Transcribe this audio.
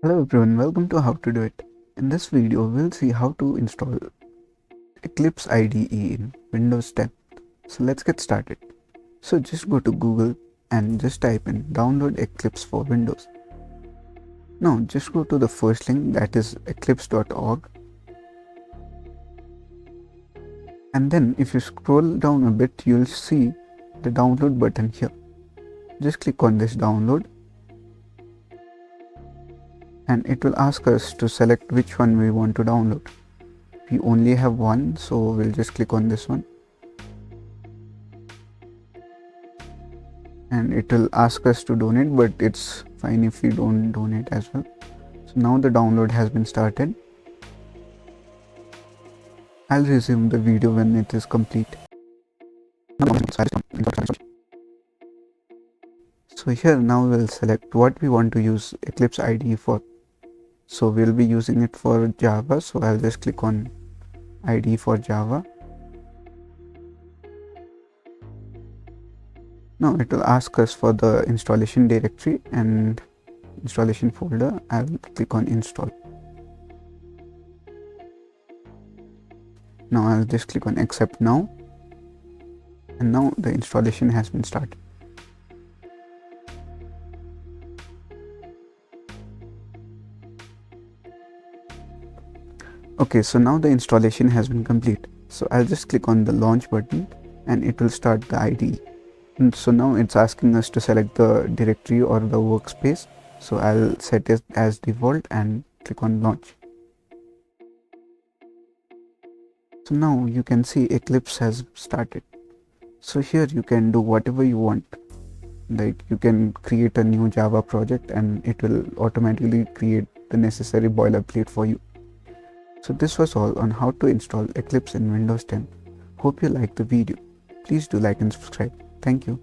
Hello everyone, welcome to How to Do It. In this video, we'll see how to install Eclipse IDE in Windows 10. So let's get started. So just go to Google and just type in download Eclipse for Windows. Now just go to the first link, that is eclipse.org. And then if you scroll down a bit, you'll see the download button here. Just click on this download. And it will ask us to select which one we want to download. We only have one, so we'll just click on this one. And it will ask us to donate, but it's fine if we don't donate as well. So now the download has been started. I'll resume the video when it is complete. So here now we'll select what we want to use Eclipse IDE for. So we'll be using it for Java, so I'll just click on IDE for Java. Now it will ask us for the installation directory and installation folder. I'll click on install. Now I'll just click on accept now, and now the installation has been started. Okay, so now the installation has been complete. So I'll just click on the launch button and it will start the IDE. And so now it's asking us to select the directory or the workspace. So I'll set it as default and click on launch. So now you can see Eclipse has started. So here you can do whatever you want. Like you can create a new Java project and it will automatically create the necessary boilerplate for you. So this was all on how to install Eclipse in Windows 10. Hope you liked the video. Please do like and subscribe. Thank you.